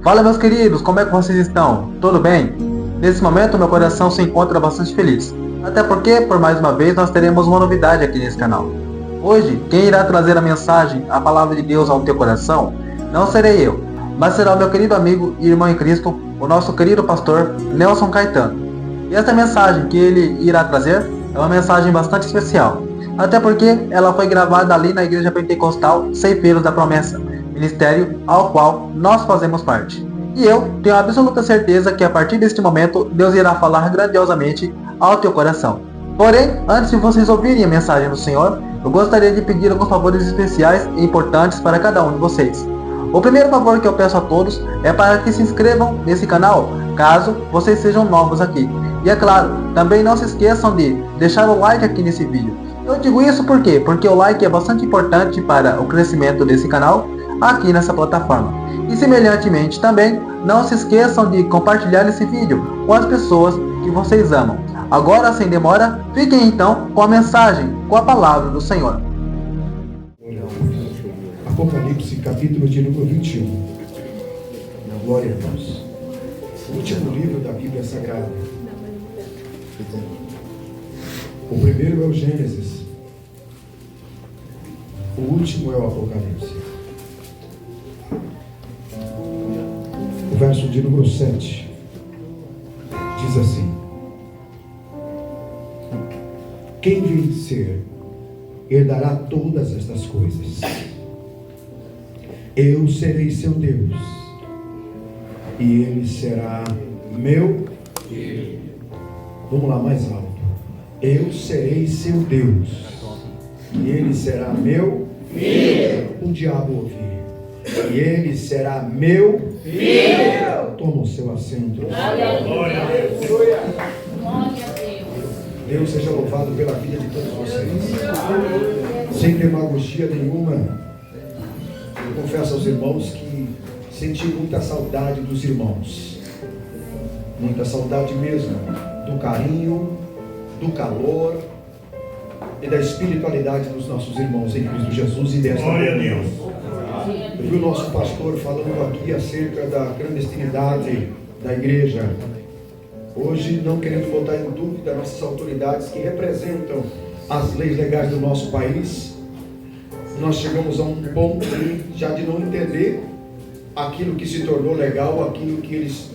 Fala, meus queridos, como é que vocês estão? Tudo bem? Nesse momento meu coração se encontra bastante feliz, até porque por mais uma vez nós teremos uma novidade aqui nesse canal. Hoje, quem irá trazer a mensagem, a palavra de Deus ao teu coração, não serei eu, mas será o meu querido amigo e irmão em Cristo, o nosso querido pastor Nelson Caetano. E esta mensagem que ele irá trazer é uma mensagem bastante especial, até porque ela foi gravada ali na Igreja Pentecostal Ceifeiros da Promessa, ministério ao qual nós fazemos parte. E eu tenho absoluta certeza que a partir deste momento Deus irá falar grandiosamente ao teu coração. Porém, antes de vocês ouvirem a mensagem do Senhor, eu gostaria de pedir alguns favores especiais e importantes para cada um de vocês. O primeiro favor que eu peço a todos é para que se inscrevam nesse canal, caso vocês sejam novos aqui. E é claro, também não se esqueçam de deixar o like aqui nesse vídeo. Eu digo isso por quê? Porque o like é bastante importante para o crescimento desse canal aqui nessa plataforma. E semelhantemente também, não se esqueçam de compartilhar esse vídeo com as pessoas que vocês amam. Agora, sem demora, fiquem então com a mensagem, com a palavra do Senhor. Apocalipse, capítulo de número 21. Glória a Deus. O último livro da Bíblia Sagrada. O primeiro é o Gênesis. O último é o Apocalipse. O verso de número 7 diz assim: quem vencer herdará todas estas coisas. Eu serei seu Deus e ele será meu filho. Vamos lá, mais alto. Eu serei seu Deus e ele será meu filho. O diabo ouvir. E ele será meu filho. Toma o seu assento. Glória a Deus. Deus seja louvado pela vida de todos vocês. Sem demagogia nenhuma, eu confesso aos irmãos que senti muita saudade dos irmãos. Muita saudade mesmo do carinho, do calor e da espiritualidade dos nossos irmãos em Cristo Jesus e desta comunhão. Eu vi o nosso pastor falando aqui acerca da clandestinidade da igreja. Hoje, não querendo botar em dúvida nossas autoridades que representam as leis legais do nosso país, nós chegamos a um ponto já de não entender aquilo que se tornou legal, aquilo que eles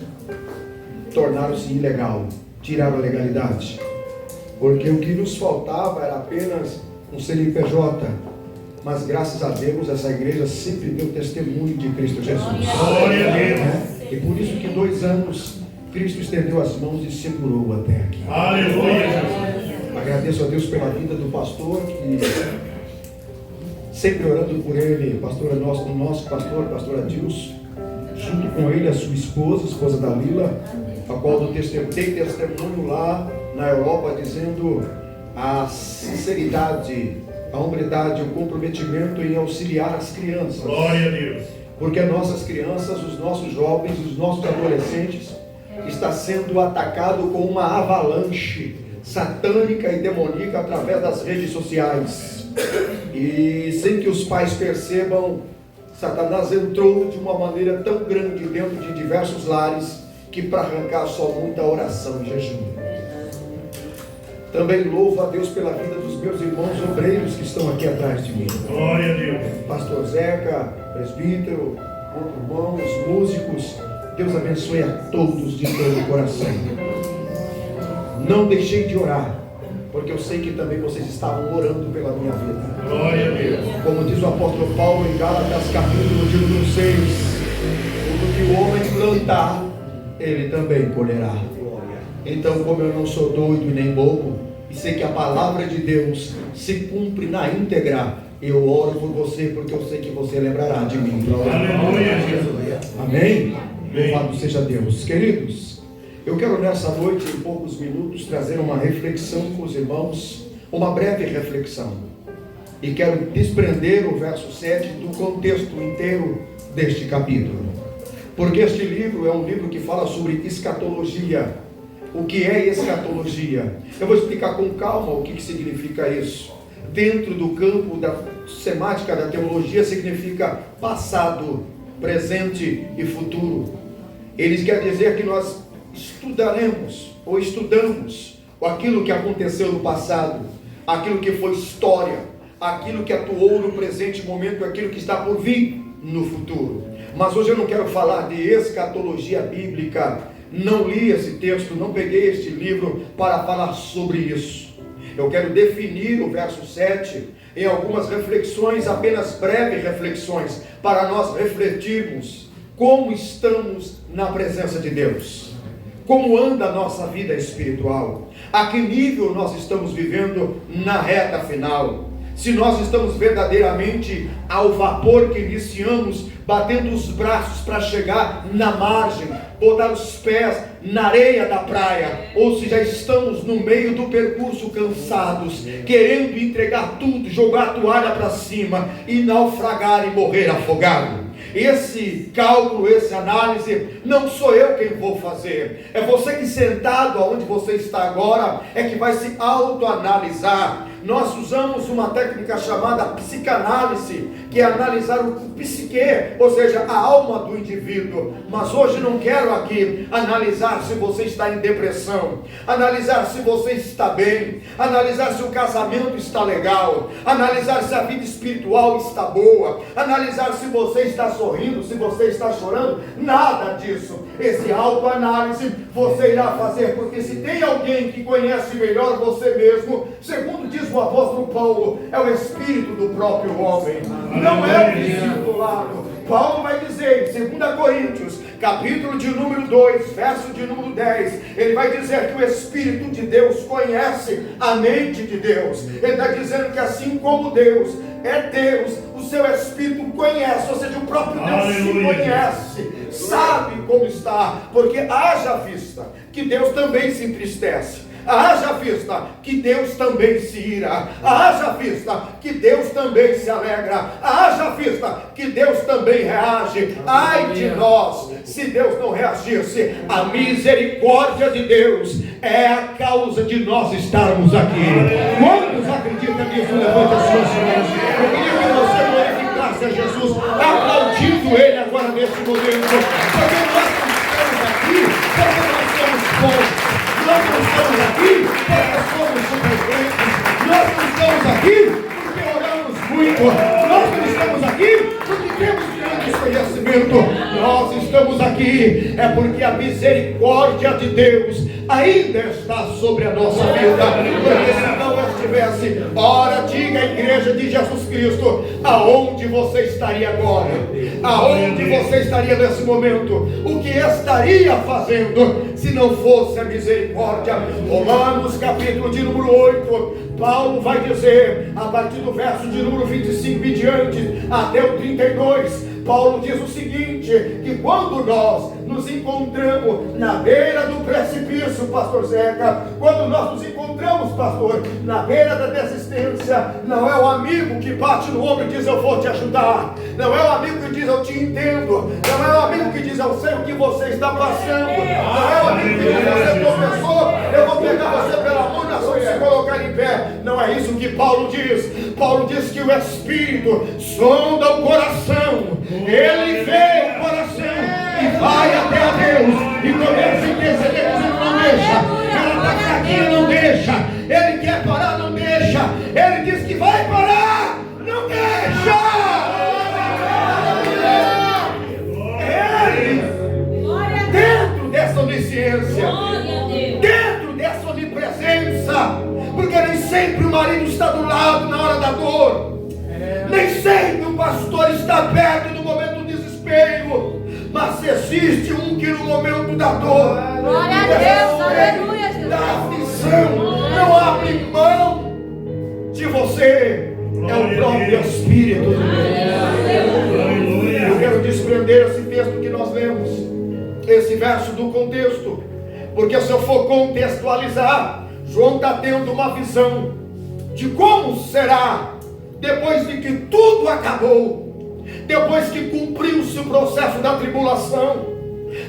tornaram-se ilegal, tiraram a legalidade. Porque o que nos faltava era apenas um CNPJ, mas graças a Deus essa igreja sempre deu testemunho de Cristo Jesus. Glória a Deus. E por isso que 2 anos Cristo estendeu as mãos e segurou até aqui. Aleluia. Agradeço a Deus pela vida do pastor, que sempre orando por ele, pastor nosso, o nosso pastor, pastor Adilson, junto com ele a sua esposa, esposa Dalila, a qual dei testemunho lá na Europa, dizendo a sinceridade, a hombridade, o comprometimento em auxiliar as crianças. Glória a Deus. Porque as nossas crianças, os nossos jovens, os nossos adolescentes está sendo atacado com uma avalanche satânica e demoníaca através das redes sociais. E sem que os pais percebam, Satanás entrou de uma maneira tão grande dentro de diversos lares que para arrancar só muita oração e jejum. Também louvo a Deus pela vida dos meus irmãos obreiros que estão aqui atrás de mim. Glória a Deus. Pastor Zeca, presbítero, outro irmão, os músicos. Deus abençoe a todos de todo o coração. Não deixei de orar, porque eu sei que também vocês estavam orando pela minha vida. Glória a Deus. Como diz o apóstolo Paulo em Gálatas, capítulo de número 6, tudo que o homem plantar, ele também colherá. Então, como eu não sou doido e nem bobo, e sei que a palavra de Deus se cumpre na íntegra, eu oro por você, porque eu sei que você lembrará de mim. Aleluia. Amém? Louvado seja Deus. Queridos, eu quero nessa noite, em poucos minutos, trazer uma reflexão com os irmãos, uma breve reflexão. E quero desprender o verso 7 do contexto inteiro deste capítulo. Porque este livro é um livro que fala sobre escatologia. O que é escatologia? Eu vou explicar com calma o que significa isso. Dentro do campo da semática da teologia, significa passado, presente e futuro. Eles quer dizer que nós estudaremos ou estudamos aquilo que aconteceu no passado, aquilo que foi história, aquilo que atuou no presente momento, aquilo que está por vir no futuro. Mas hoje eu não quero falar de escatologia bíblica. Não li esse texto, não peguei este livro para falar sobre isso. Eu quero definir o verso 7 em algumas reflexões, apenas breves reflexões, para nós refletirmos como estamos na presença de Deus, como anda a nossa vida espiritual, a que nível nós estamos vivendo na reta final, se nós estamos verdadeiramente ao vapor que iniciamos, batendo os braços para chegar na margem, botar os pés na areia da praia, ou se já estamos no meio do percurso cansados, querendo entregar tudo, jogar a toalha para cima e naufragar e morrer afogado. Esse cálculo, essa análise, não sou eu quem vou fazer, é você que sentado aonde você está agora, é que vai se autoanalisar. Nós usamos uma técnica chamada psicanálise, que é analisar o psique, ou seja, a alma do indivíduo. Mas hoje não quero aqui analisar se você está em depressão, analisar se você está bem, analisar se o casamento está legal, analisar se a vida espiritual está boa, analisar se você está sorrindo, se você está chorando, nada disso. Esse autoanálise você irá fazer, porque se tem alguém que conhece melhor você mesmo, segundo diz o apóstolo Paulo, é o espírito do próprio homem, não é o discipulado. Paulo vai dizer em 2 Coríntios, capítulo de número 2, verso de número 10, ele vai dizer que o Espírito de Deus conhece a mente de Deus. Ele está dizendo que assim como Deus é Deus, o seu Espírito conhece, ou seja, o próprio Deus se conhece, sabe como está, porque haja vista que Deus também se entristece, haja vista que Deus também se ira, haja vista que Deus também se alegra, haja vista que Deus também reage. Ai de nós, se Deus não reagisse. A misericórdia de Deus é a causa de nós estarmos aqui. Quantos acreditam nisso? Levanta as suas mãos. Eu queria que você glorificasse a Jesus, aplaudindo Ele agora nesse momento, porque nós estamos aqui, porque nós somos bons. Nós não estamos aqui porque somos supercrentes. Nós não estamos aqui porque oramos muito. Nós não estamos aqui porque temos grande conhecimento. Nós estamos aqui é porque a misericórdia de Deus ainda está sobre a nossa vida. Porque se não estivesse, ora, diga à igreja de Jesus Cristo, aonde você estaria agora? Aonde você estaria nesse momento? O que estaria fazendo se não fosse a misericórdia? Romanos capítulo de número 8, Paulo vai dizer, a partir do verso de número 25 e diante, até o 32, Paulo diz o seguinte, que quando nós nos encontramos na beira do precipício, pastor Zeca, quando nós nos encontramos, pastor, na beira da desistência, não é o amigo que bate no ombro e diz eu vou te ajudar, não é o amigo que diz eu te entendo, não é o amigo que diz eu sei o que você está passando, não é o amigo que diz você tropeçou, eu vou pegar você pela mão na sua e se colocar em pé. Não é isso que Paulo diz. Paulo diz que o Espírito sonda o coração, ele vê o coração e vai até a Deus e começa a interceder, dizendo não deixa, ela está fraquinha, não deixa, ele quer parar, não deixa, ele diz que vai parar, não deixa. Ele, dentro dessa onisciência, dentro dessa onipresença, porque nem sempre o marido está do lado na hora da dor, nem sempre o pastor está perto no momento do desespero, mas existe um que no momento da dor, glória a Deus, aleluia, Jesus, da aflição, não abre mão de você, é o próprio Espírito de Deus. Eu quero desprender esse texto que nós lemos, esse verso do contexto, porque se eu for contextualizar, João está tendo uma visão de como será depois de que tudo acabou, depois que cumpriu-se o processo da tribulação,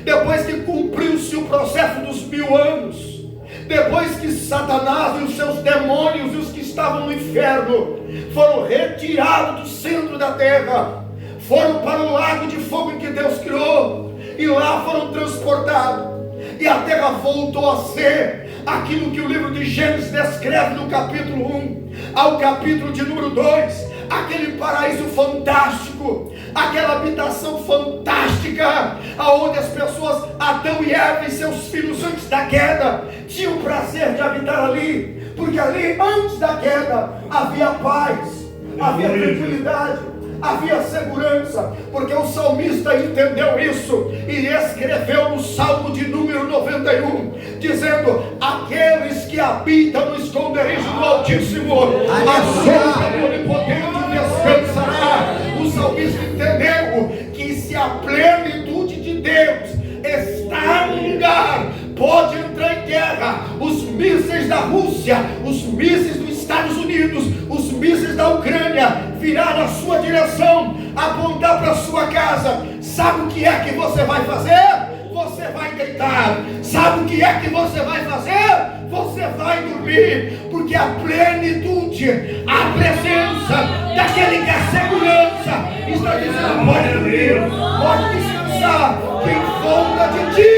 depois que cumpriu-se o processo dos 1000 anos, depois que Satanás e os seus demônios e os que estavam no inferno foram retirados do centro da terra, foram para o lago de fogo que Deus criou, e lá foram transportados. E a terra voltou a ser aquilo que o livro de Gênesis descreve no capítulo 1 ao capítulo de número 2. Aquele paraíso fantástico, aquela habitação fantástica, aonde as pessoas, Adão e Eva e seus filhos antes da queda, tinham o prazer de habitar ali, porque ali antes da queda havia paz, havia tranquilidade, havia segurança, porque o salmista entendeu isso e escreveu no Salmo de número 91, dizendo: aqueles que habitam no esconderijo do Altíssimo, a sombra do Onipotente descansará. O salmista entendeu que se a plenitude de Deus está no lugar, pode entrar em guerra. Os mísseis da Rússia, os mísseis dos Estados Unidos, os mísseis da Ucrânia virar na sua direção, apontar para a sua casa. Sabe o que é que você vai fazer? Você vai deitar. Sabe o que é que você vai fazer? Você vai dormir, porque a plenitude, a presença daquele que é segurança está dizendo: pode dormir, pode descansar, que em volta de ti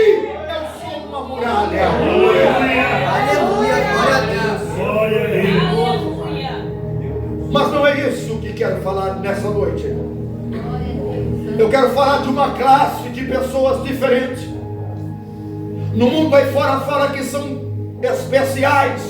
eu sou uma muralha. Aleluia, glória a Deus. Glória a Deus. Mas não é isso que quero falar nessa noite. Eu quero falar de uma classe de pessoas diferentes. No mundo aí fora fala que são especiais,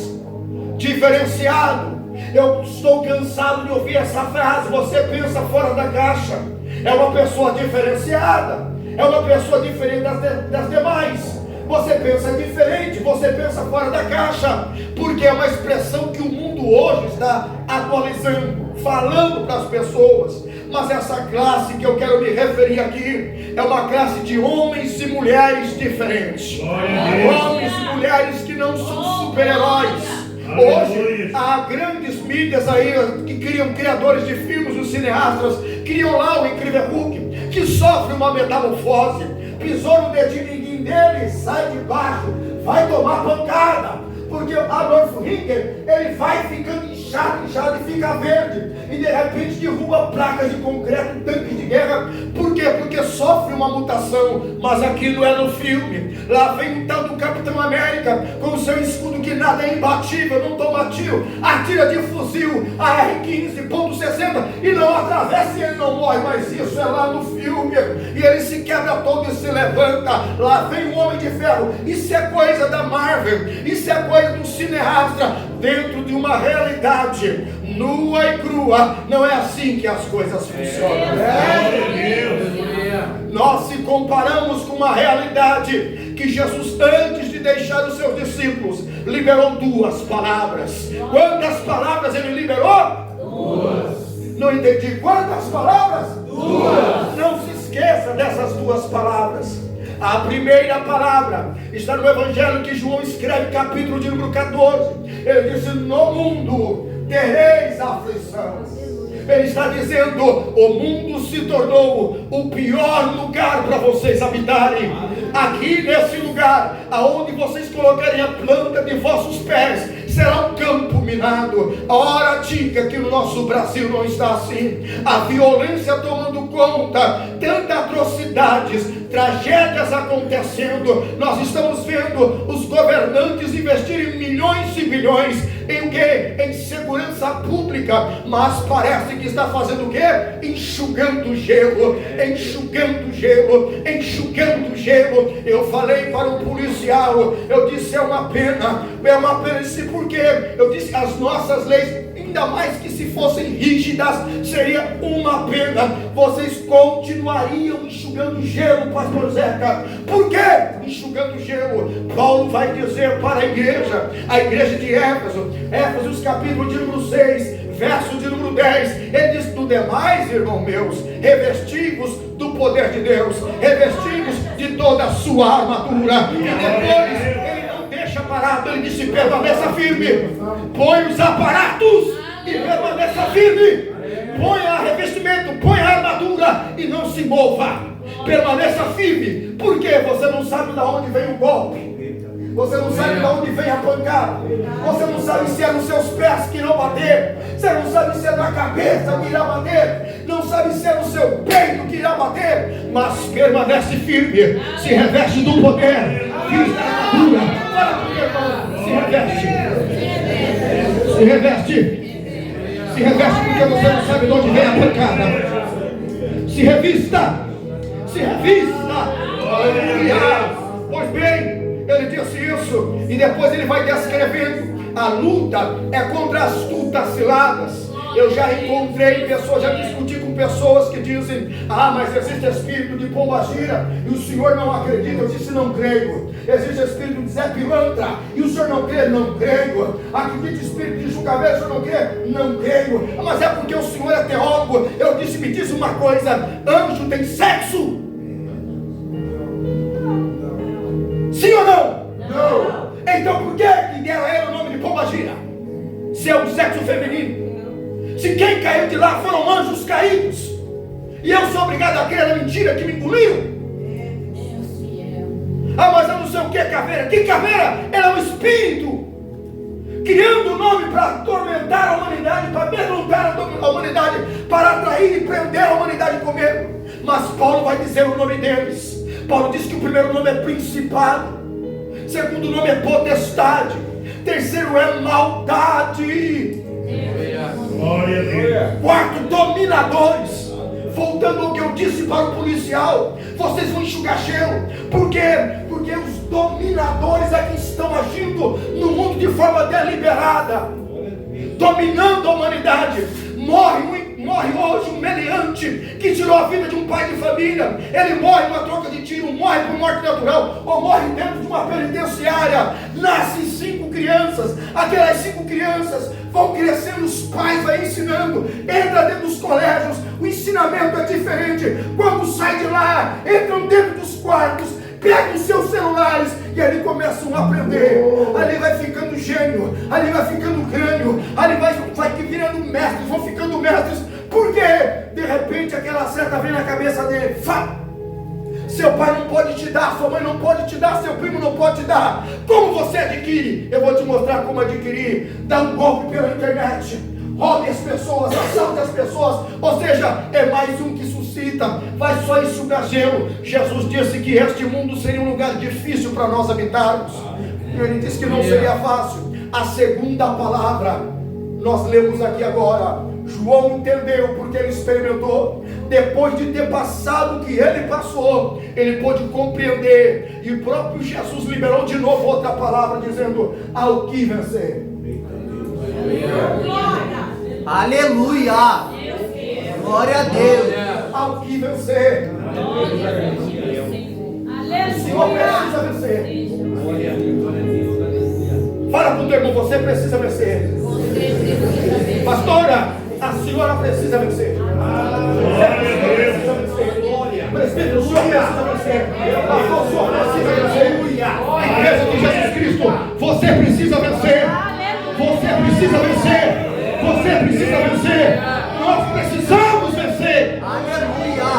diferenciados. Eu estou cansado de ouvir essa frase: você pensa fora da caixa. É uma pessoa diferenciada, é uma pessoa diferente das demais. Você pensa diferente, você pensa fora da caixa, porque é uma expressão que o mundo hoje está atualizando, falando para as pessoas. Mas essa classe que eu quero me referir aqui é uma classe de homens e mulheres diferentes. Homens e mulheres que não são super-heróis. Hoje há grandes mídias aí que criam criadores de filmes, os cineastas, criam lá o Incrível Hulk, que sofre uma metamorfose. Pisou no dedinho dele, sai de baixo, vai tomar pancada, porque Adolf Hitler, ele vai ficando inchado e fica verde, e de repente derruba placas de concreto, tanques de guerra. Por quê? Porque sofre uma mutação. Mas aquilo é no filme. Lá vem o tal do Capitão América com o seu escudo que nada é imbatível, não toma tiro, atira de fuzil a R$15.60 e não atravessa e ele não morre. Mas isso é lá no filme, e ele se quebra todo e se levanta. Lá vem o Homem de Ferro. Isso é coisa da Marvel, isso é coisa do cineasta, dentro de uma realidade nua e crua. Não é assim que as coisas funcionam, Nós se comparamos com uma realidade que Jesus, antes de deixar os seus discípulos, liberou 2 palavras. Quantas palavras ele liberou? 2. Não entendi. Quantas palavras? 2. Não se esqueça dessas 2 palavras. A primeira palavra está no Evangelho que João escreve, capítulo de número 14. Ele disse: no mundo tereis aflição. Ele está dizendo: o mundo se tornou o pior lugar para vocês habitarem. Aqui nesse lugar, aonde vocês colocarem a planta de vossos pés, será um campo minado. A hora diga que no nosso Brasil não está assim. A violência tomando conta, tantas atrocidades, tragédias acontecendo. Nós estamos vendo os governantes investirem milhões e bilhões em o quê? Em segurança pública. Mas parece que está fazendo o quê? Enxugando gelo, enxugando gelo, enxugando gelo. Eu falei para um policial, eu disse: é uma pena. Disse: por quê? Eu disse: as nossas leis, ainda mais que se fossem rígidas, seria uma pena. Vocês continuariam enxugando gelo, pastor Zeca. Por quê? Enxugando gelo. Paulo vai dizer para a igreja de Éfeso, Éfeso capítulo de número 6, verso de número 10, ele diz: do demais, irmãos meus, revestivos do poder de Deus, revestivos de toda a sua armadura. E depois ele não deixa parado, ele disse: permaneça firme, põe os aparatos e permaneça firme, põe a revestimento, põe a armadura e não se mova, permaneça firme. Porque você não sabe de onde vem o golpe, você não sabe de onde vem a pancada, você não sabe se é nos seus pés que irão bater, você não sabe se é na cabeça que irá bater, não sabe se é no seu peito que irá bater, mas permanece firme, se reveste do poder, vista a armadura. Fala comigo, irmão. Se reveste. Se reveste. Se reveste porque você não sabe de onde vem a pancada. Se revista. Se revista. Aleluia. Pois bem, ele disse isso e depois ele vai descrevendo. A luta é contra astutas ciladas. Eu já encontrei pessoas, já discuti com pessoas que dizem: ah, mas existe espírito de pombagira e o senhor não acredita. Eu disse: não creio. Existe espírito de Zé Pilantra e o senhor não crê? Não creio. Acredita espírito de julgamento? O senhor não crê? Não creio. Ah, mas é porque o senhor é teólogo. Eu disse: me diz uma coisa: anjo tem sexo? Sim ou não? Não. Então por que deram a ele o nome de pombagira? Se é um sexo feminino. Se quem caiu de lá foram anjos caídos, e eu sou obrigado a crer na mentira que me engoliu. Ah, mas eu não sei o que é caveira. Que caveira? Ela é um espírito criando um nome para atormentar a humanidade, para amedrontar a humanidade, para atrair e prender a humanidade com medo. Mas Paulo vai dizer o nome deles. Paulo diz que o primeiro nome é principado, segundo nome é potestade, terceiro é maldade, quarto, dominadores. Voltando ao que eu disse para o policial, vocês vão enxugar gelo. Por quê? Porque os dominadores é que estão agindo no mundo de forma deliberada, dominando a humanidade. Morre hoje um meliante que tirou a vida de um pai de família. Ele morre numa troca de tiro, morre por morte natural, ou morre dentro de uma penitenciária. Nascem 5 crianças. Aquelas 5 crianças vão crescendo, os pais vão ensinando. Entra dentro dos colégios, o ensinamento é diferente. Quando sai de lá, entram dentro dos quartos, pegam os seus celulares e ali começam a aprender. Ali vai ficando gênio, ali vai ficando crânio, ali vai virando mestres, vão ficando mestres. Por quê? De repente aquela seta vem na cabeça dele. Seu pai não pode te dar, sua mãe não pode te dar, seu primo não pode te dar. Como você adquire? Eu vou te mostrar como adquirir. Dá um golpe pela internet, roube as pessoas, assalte as pessoas. Ou seja, é mais um que suscita, vai só enxugar gelo. Jesus disse que este mundo seria um lugar difícil para nós habitarmos. Ele disse que não seria fácil. A segunda palavra nós lemos aqui agora. João entendeu porque ele experimentou. Depois de ter passado o que ele passou, ele pôde compreender. E o próprio Jesus liberou de novo outra palavra, dizendo: ao que vencer. Aleluia! Glória a Deus! Ao que vencer. O Senhor precisa vencer. Fala para o teu irmão: você precisa vencer. Pastora, a senhora precisa vencer. Presbítero, o senhor precisa vencer. Pastor, o senhor precisa vencer. A igreja de Jesus Cristo, você precisa vencer. Você precisa vencer. Você precisa vencer. Nós precisamos vencer. Aleluia!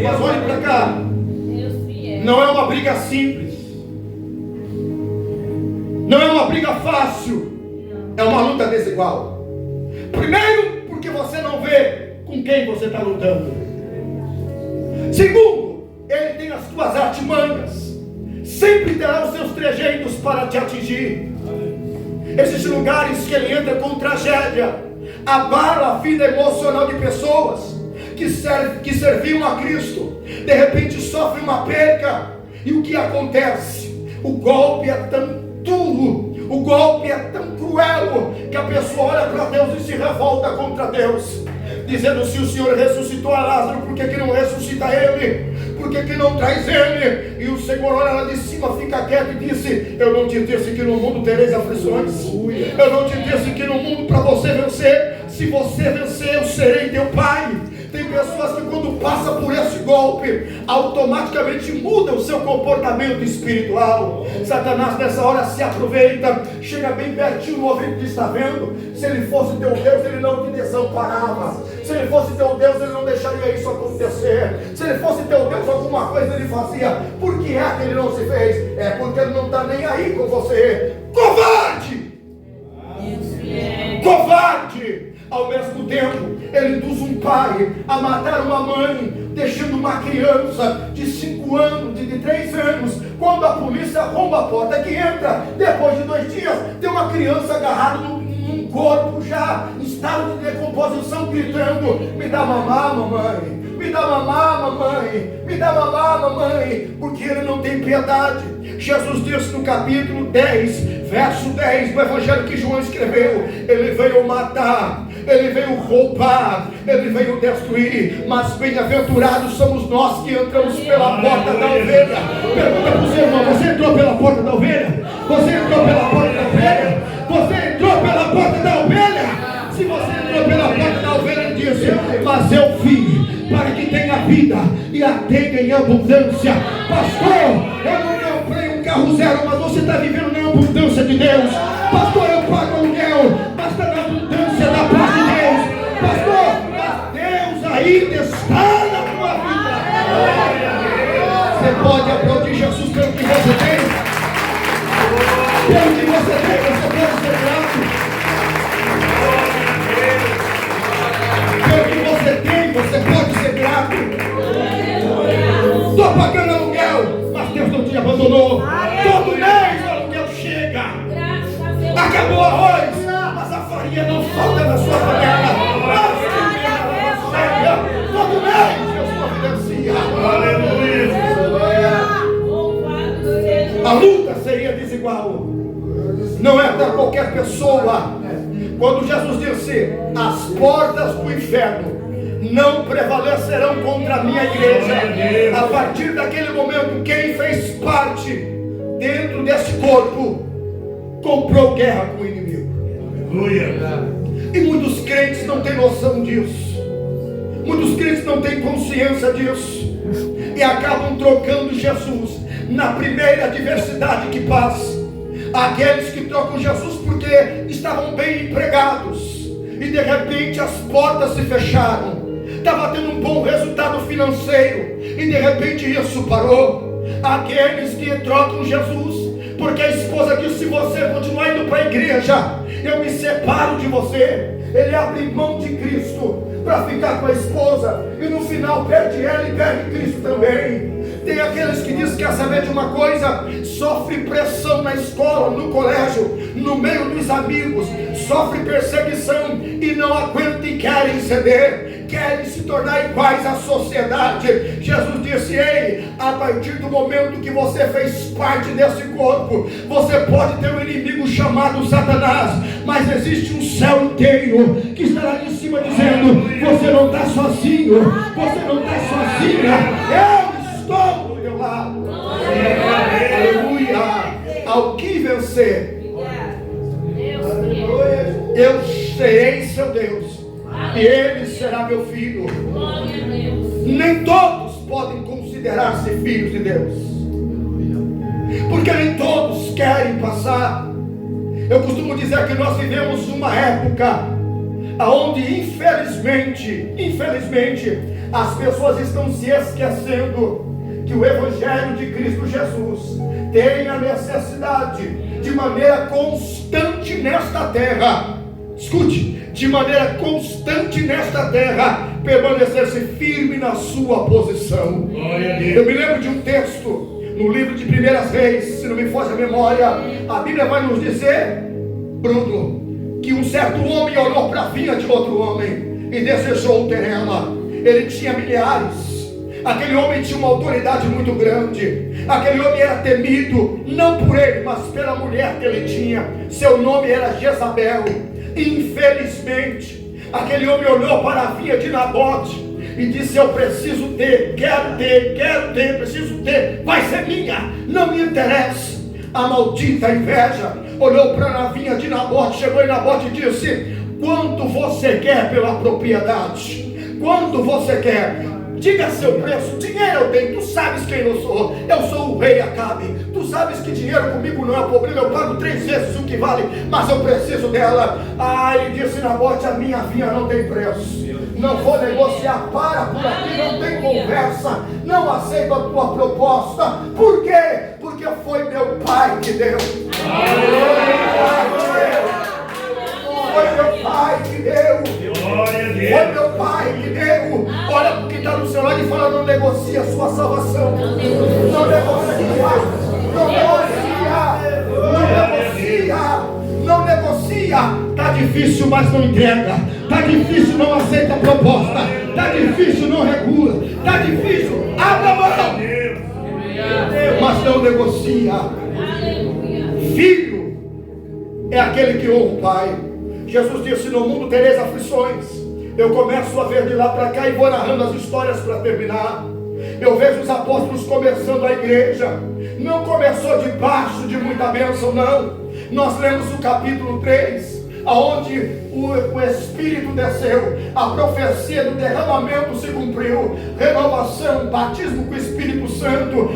Mas olhe para cá. Não é uma briga simples. Não é uma briga fácil. É uma luta desigual. Primeiro, porque você não vê com quem você está lutando. Segundo, ele tem as suas artimanhas. Sempre terá os seus trejeitos para te atingir. Existem lugares que ele entra com tragédia, abala a vida emocional de pessoas que serviam a Cristo. De repente sofre uma perca. E o que acontece? O golpe é tão duro, o golpe é tão cruel, que a pessoa olha para Deus e se revolta contra Deus, dizendo: se o Senhor ressuscitou a Lázaro, por que não ressuscita ele? Por que não traz ele? E o Senhor olha lá de cima, fica quieto e disse: eu não te disse que no mundo tereis aflições? Eu não te disse que no mundo para você vencer? Se você vencer, eu serei teu pai. Tem pessoas que quando passa por esse golpe, automaticamente muda o seu comportamento espiritual. Satanás nessa hora se aproveita, chega bem pertinho no ouvido que está vendo. Se ele fosse teu Deus, ele não te desamparava. Se ele fosse teu Deus, ele não deixaria isso acontecer. Se ele fosse teu Deus, alguma coisa ele fazia. Por que é que ele não se fez? É porque ele não está nem aí com você. Covarde! Covarde! Ao mesmo tempo, ele induz um pai a matar uma mãe, deixando uma criança de 5 anos, de 3 anos, quando a polícia arromba a porta que entra, depois de 2 dias, tem uma criança agarrada num corpo já em estado de decomposição, gritando: me dá mamar, mamãe, me dá mamar, mamãe, me dá mamar, mamãe, porque ele não tem piedade. Jesus disse no capítulo 10, verso 10 do evangelho que João escreveu: ele veio matar, ele veio roubar, ele veio destruir, mas bem-aventurados somos nós que entramos pela porta da ovelha. Pergunta para o seu irmão: você entrou pela porta da ovelha? Você entrou pela porta da ovelha? Você entrou pela porta da ovelha? Se você entrou pela porta da ovelha, ele disse: mas eu vim para que tenha vida e a tenha em abundância. Pastor, eu não comprei um carro zero, mas você está vivendo na abundância de Deus. Pastor, eu pago aluguel, mas está na abundância da paz de Deus. Pastor, mas Deus ainda está na tua vida. Você pode aplaudir Jesus pelo que você tem? Pelo que você tem, você pode ser grato. Pelo que você tem, você pode ser grato. Estou pagando aluguel, mas Deus não te abandonou. Todo mês o aluguel chega. Acabou o arroz, mas a farinha não falta na sua panela. Todo mês Deus providencia. A luta seria desigual. Não é para qualquer pessoa. Quando Jesus disse: as portas do inferno não prevalecerão contra a minha igreja, a partir daquele momento, quem fez parte dentro desse corpo comprou guerra com o inimigo. E muitos crentes não têm noção disso. Muitos crentes não têm consciência disso e acabam trocando Jesus na primeira adversidade que passa. Aqueles que trocam Jesus porque estavam bem empregados e de repente as portas se fecharam. Estava tendo um bom resultado financeiro e de repente isso parou. Aqueles que trocam Jesus porque a esposa disse: se você continuar indo para a igreja, eu me separo de você. Ele abre mão de Cristo para ficar com a esposa e no final perde ela e perde Cristo também. Tem aqueles que dizem: quer saber de uma coisa? Sofre pressão na escola, no colégio, no meio dos amigos, sofre perseguição e não aguenta e querem ceder, querem se tornar iguais à sociedade. Jesus disse: ei, a partir do momento que você fez parte desse corpo, você pode ter um inimigo chamado Satanás, mas existe um céu inteiro que está lá em cima dizendo: você não está sozinho, você não está sozinha, eu estou do teu lado. Aleluia. Ao que vencer, eu serei seu Deus e ele será meu filho. Nem todos podem considerar-se filhos de Deus, porque nem todos querem passar. Eu costumo dizer que nós vivemos uma época onde infelizmente as pessoas estão se esquecendo que o Evangelho de Cristo Jesus tem a necessidade de maneira constante nesta terra, escute, de maneira constante nesta terra, permanecer-se firme na sua posição. Eu me lembro de um texto no livro de 1 Reis, se não me foge a memória, a Bíblia vai nos dizer, Bruno, que um certo homem olhou para a vinha de outro homem e desejou ter ela. Ele tinha milhares. Aquele homem tinha uma autoridade muito grande. Aquele homem era temido, não por ele, mas pela mulher que ele tinha. Seu nome era Jezabel. Infelizmente, aquele homem olhou para a vinha de Nabote e disse: eu preciso ter, quero ter, preciso ter, vai ser minha, não me interessa. A maldita inveja olhou para a vinha de Nabote, chegou em Nabote e disse: quanto você quer pela propriedade? Quanto você quer? Diga seu preço. Dinheiro eu tenho, tu sabes quem eu sou o rei Acabe, tu sabes que dinheiro comigo não é problema, eu pago 3 vezes o que vale, mas eu preciso dela. Ele disse: Nabote, a minha vinha não tem preço, não vou negociar, para por aqui, não tem conversa, não aceito a tua proposta. Por quê? Porque foi meu pai que deu. Foi meu pai que deu. Foi meu pai que deu. Olha, porque está do seu lado e fala: não negocie a sua salvação. Não negocia. Não negocia. Está difícil, mas não entrega. Está difícil, não aceita a proposta. Está difícil, não regula. Está difícil, abre a mão. Mas não negocia. Filho é aquele que honra o pai. Jesus disse: no mundo tereis aflições. Eu começo a ver de lá para cá e vou narrando as histórias para terminar. Eu vejo os apóstolos começando a igreja. Não começou debaixo de muita bênção, não. Nós lemos o capítulo 3, aonde o Espírito desceu, a profecia do derramamento se cumpriu, renovação, batismo com o Espírito Santo.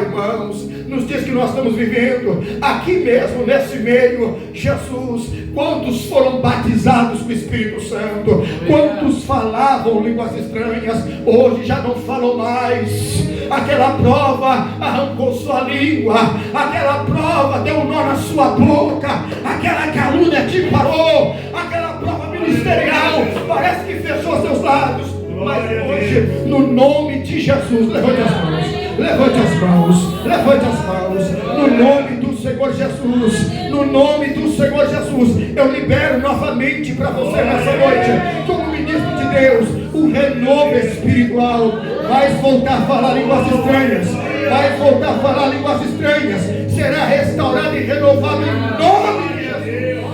Irmãos, nos dias que nós estamos vivendo, aqui mesmo nesse meio, Jesus, quantos foram batizados com o Espírito Santo? Quantos falavam línguas estranhas? Hoje já não falam mais. Aquela prova arrancou sua língua, aquela prova deu um nó na sua boca, aquela calúnia te parou, aquela prova ministerial parece que fechou seus lábios. Mas hoje, no nome de Jesus, levante as mãos, levante as mãos, levante as mãos, no nome do Senhor Jesus, no nome do Senhor Jesus, eu libero novamente para você nessa noite, como ministro de Deus, o renovo espiritual. Vai voltar a falar línguas estranhas, vai voltar a falar línguas estranhas, será restaurado e renovado em nome de Jesus.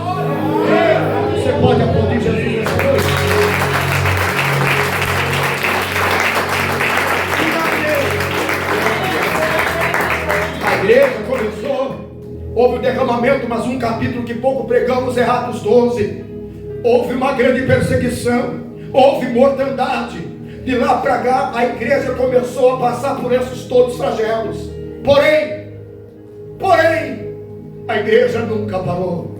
Você pode aplaudir Jesus nessa noite? A igreja começou, houve o derramamento, mas um capítulo que pouco pregamos é Atos 12. Houve uma grande perseguição, houve mortandade. De lá para cá, a igreja começou a passar por esses todos flagelos. Porém, a igreja nunca parou.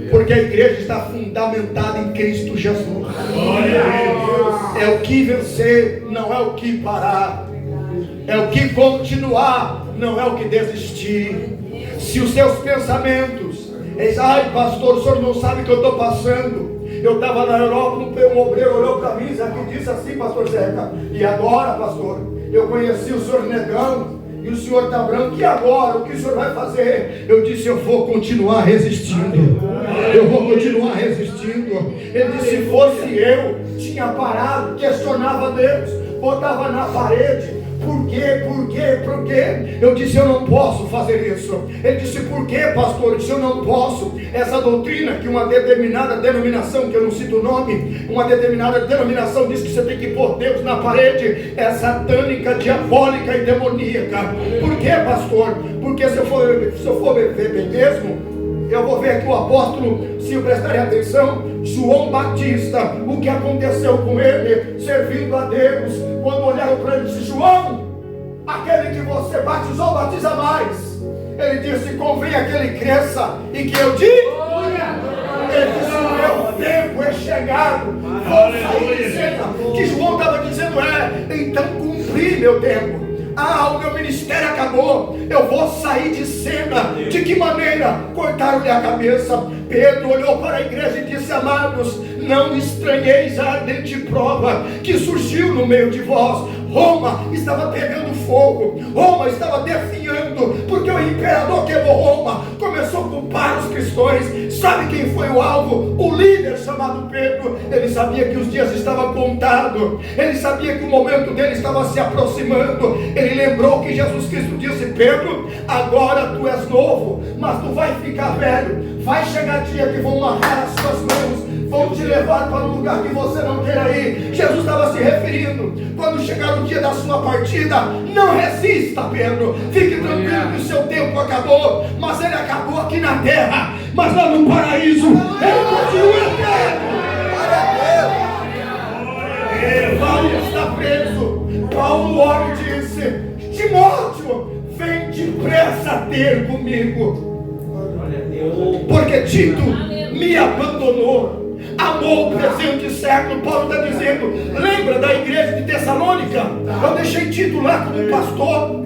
Porque a igreja está fundamentada em Cristo Jesus. É o que vencer, não é o que parar. É o que continuar, não é o que desistir. Se os seus pensamentos, ai pastor, o senhor não sabe o que eu estou passando. Eu estava na Europa, um obreiro olhou para mim e disse assim: pastor Zeca, e agora, pastor? Eu conheci o senhor negão e o senhor está branco, e agora? O que o senhor vai fazer? Eu disse: eu vou continuar resistindo. Eu vou continuar resistindo. Ele disse: se fosse eu, tinha parado, questionava Deus, botava na parede. Por quê? Por quê? Por quê? Eu disse: eu não posso fazer isso. Ele disse: por quê, pastor? Eu disse: eu não posso. Essa doutrina que uma determinada denominação, que eu não cito o nome, uma determinada denominação diz que você tem que pôr Deus na parede, é satânica, diabólica e demoníaca. Por quê, pastor? Porque se eu for ver bem mesmo, eu vou ver aqui o apóstolo, se eu prestarem atenção, João Batista, o que aconteceu com ele, servindo a Deus, quando olharam para ele, disse: João, aquele que você batizou, batiza mais. Ele disse: convém que ele cresça e que eu diminua. Ele disse: o meu tempo é chegado, vou sair de cena. Que João estava dizendo então cumpri meu tempo. O meu ministério acabou, eu vou sair de cena. De que maneira? Cortaram-lhe a cabeça. Pedro olhou para a igreja e disse: amados, não estranheis a ardente prova que surgiu no meio de vós. Roma estava pegando fogo, Roma estava definhando, porque o imperador queimou Roma, começou a culpar os cristãos. Sabe quem foi o alvo? O líder chamado Pedro. Ele sabia que os dias estavam contados, ele sabia que o momento dele estava se aproximando. Ele lembrou que Jesus Cristo disse: Pedro, agora tu és novo, mas tu vai ficar velho. Vai chegar dia que vão amarrar as suas mãos, vão te levar para um lugar que você não queira ir. Jesus estava se referindo, quando chegar o dia da sua partida, não resista, Pedro. Fique tranquilo que o seu tempo acabou, mas ele acabou aqui na terra, mas lá no paraíso ele continua eterno. Paulo está preso. Paulo ora e disse: Timóteo, vem depressa ter comigo, porque Tito me abandonou, amou o presente século. Paulo está dizendo: lembra da igreja de Tessalônica? Eu deixei Tito lá como pastor.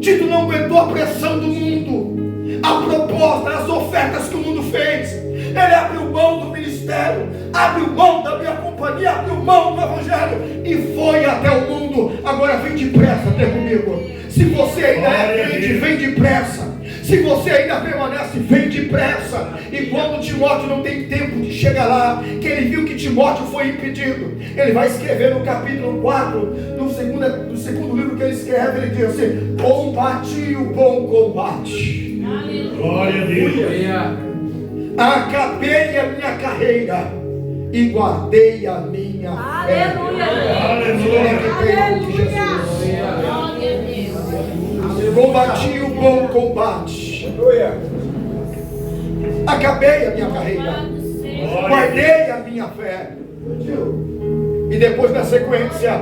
Tito não aguentou a pressão do mundo, a proposta, as ofertas que o mundo fez. Ele abriu mão do ministério, abriu mão da minha companhia, abriu mão do evangelho e foi até o mundo. Agora vem depressa até comigo. Se você ainda é crente, vem depressa. Se você ainda permanece, vem depressa. E quando Timóteo não tem tempo de chegar lá, que ele viu que Timóteo foi impedido, ele vai escrever no capítulo 4, no segundo livro que ele escreve, ele diz assim: combati o bom combate. Glória a Deus. Acabei a minha carreira e guardei a minha fé. Combati o bom combate. Acabei a minha carreira. Guardei a minha fé. E depois, na sequência,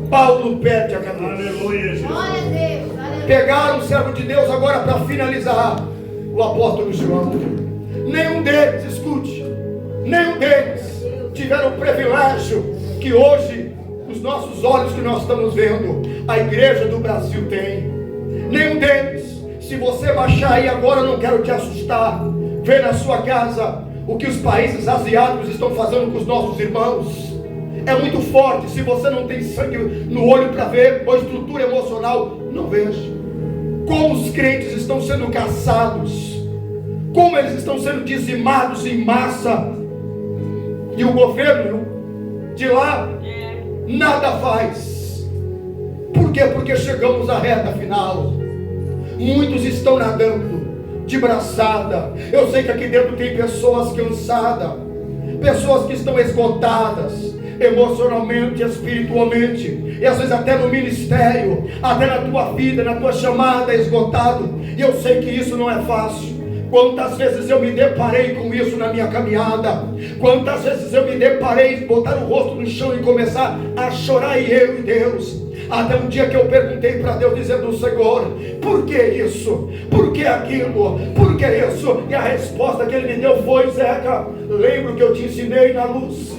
Paulo perde a cabeça. Pegaram o servo de Deus agora para finalizar, o apóstolo João. Nenhum deles, escute, nenhum deles tiveram o privilégio que hoje, os nossos olhos que nós estamos vendo, a igreja do Brasil tem. Nenhum deles. Se você baixar aí agora, eu não quero te assustar, vê na sua casa o que os países asiáticos estão fazendo com os nossos irmãos. É muito forte. Se você não tem sangue no olho para ver, ou estrutura emocional, não veja. Como os crentes estão sendo caçados, como eles estão sendo dizimados em massa, e o governo de lá nada faz. Por quê? Porque chegamos à reta final. Muitos estão nadando de braçada. Eu sei que aqui dentro tem pessoas cansadas, pessoas que estão esgotadas emocionalmente, espiritualmente, e às vezes até no ministério, até na tua vida, na tua chamada, esgotado. E eu sei que isso não é fácil. Quantas vezes eu me deparei com isso na minha caminhada, quantas vezes eu me deparei em botar o rosto no chão e começar a chorar, e eu e Deus. Até um dia que eu perguntei para Deus, dizendo: Senhor, por que isso? Por que aquilo? Por que isso? E a resposta que Ele me deu foi: Zeca, lembra o que eu te ensinei na luz?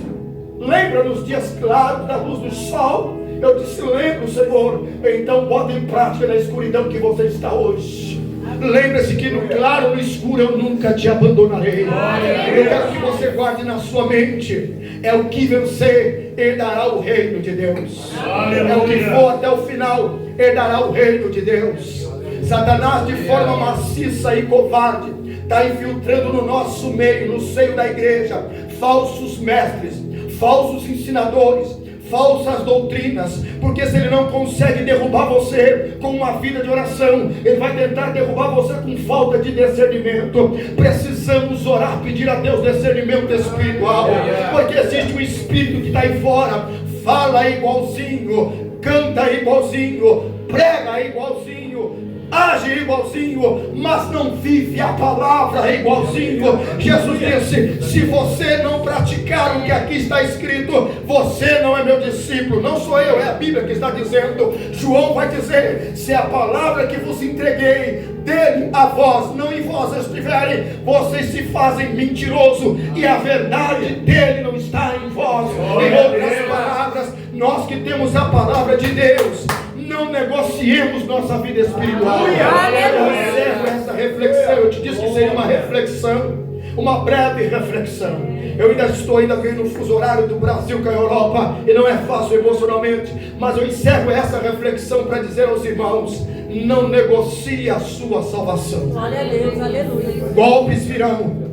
Lembra nos dias claros, da luz do sol? Eu disse: lembro, Senhor. Então bota em prática na escuridão que você está hoje. Lembre-se que no claro, no escuro, eu nunca te abandonarei. Eu quero que você guarde na sua mente: é o que vencer, herdará o reino de Deus. É o que for até o final, herdará o reino de Deus. Satanás, de forma maciça e covarde, está infiltrando no nosso meio, no seio da igreja, falsos mestres, falsos ensinadores, falsas doutrinas, porque se ele não consegue derrubar você com uma vida de oração, ele vai tentar derrubar você com falta de discernimento. Precisamos orar, pedir a Deus discernimento espiritual, porque existe um espírito que está aí fora, fala igualzinho, canta igualzinho, prega igualzinho, age igualzinho, mas não vive a palavra igualzinho. Jesus disse: se você não praticar o que aqui está escrito, você não é meu discípulo. Não sou eu, é a Bíblia que está dizendo. João vai dizer: se a palavra que vos entreguei dele a vós, não em vós estiverem, vocês se fazem mentiroso, e a verdade dele não está em vós. Em outras palavras, nós que temos a palavra de Deus, não negociemos nossa vida espiritual. Eu encerro essa reflexão. Eu te disse que seria uma reflexão, uma breve reflexão. Eu ainda estou vendo o fuso horário do Brasil com a Europa, e não é fácil emocionalmente, mas eu encerro essa reflexão para dizer aos irmãos: não negocie a sua salvação. Glória a Deus, aleluia. Golpes virão.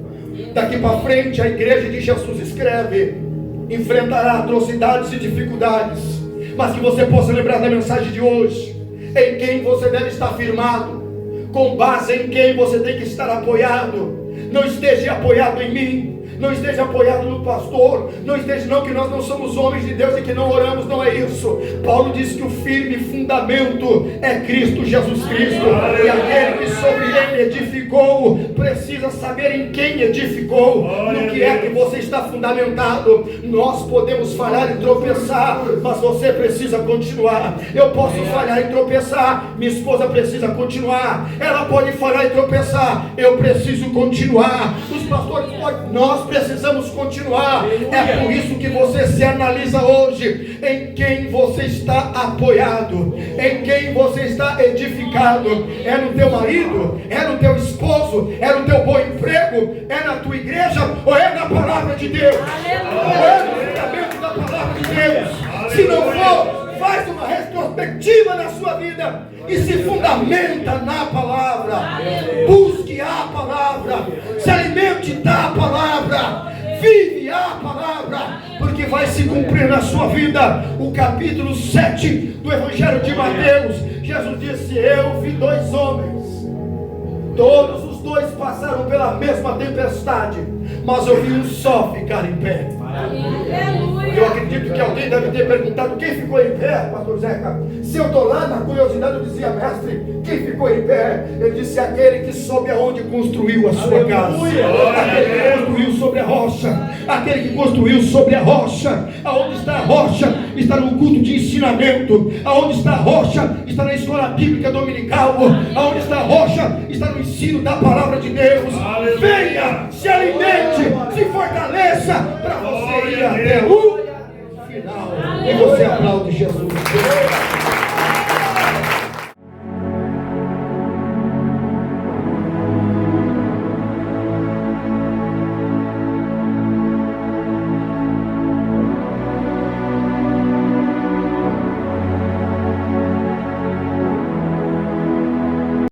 Daqui para frente, a igreja de Jesus escreve: enfrentará atrocidades e dificuldades, mas que você possa lembrar da mensagem de hoje, em quem você deve estar firmado, com base em quem você tem que estar apoiado. Não esteja apoiado em mim, não esteja apoiado no pastor, não esteja não, que nós não somos homens de Deus e que não oramos, não é isso. Paulo diz que o firme fundamento é Cristo Jesus Cristo, e aquele que sobre ele edificou precisa saber em quem edificou, no que é que você está fundamentado. Nós podemos falhar e tropeçar, mas você precisa continuar. Eu posso falhar e tropeçar, minha esposa precisa continuar, ela pode falhar e tropeçar, eu preciso continuar, os pastores podem, nós precisamos continuar. É por isso que você se analisa hoje em quem você está apoiado, em quem você está edificado. É no teu marido? É no teu esposo? É no teu bom emprego? É na tua igreja? Ou é na palavra de Deus? Ou é no fundamento da palavra de Deus? Se não for, faz uma retrospectiva na sua vida e se fundamenta na palavra. Busque a palavra, se alimente da palavra, vive a palavra, porque vai se cumprir na sua vida o capítulo 7 do Evangelho de Mateus. Jesus disse: eu vi dois homens, todos os dois passaram pela mesma tempestade, mas eu vi um só ficar em pé. Eu acredito que alguém deve ter perguntado: quem ficou em pé, pastor Zeca? Se eu estou lá na curiosidade, eu dizia: mestre, quem ficou em pé? Ele disse: aquele que soube aonde construiu a sua casa, aquele que construiu sobre a rocha, aquele que construiu sobre a rocha. Aonde está a rocha? Está no culto de ensinamento. Aonde está a rocha? Está na escola bíblica dominical. Aonde está a rocha? Está no ensino da palavra de Deus. Venha, se alimente, se fortaleça.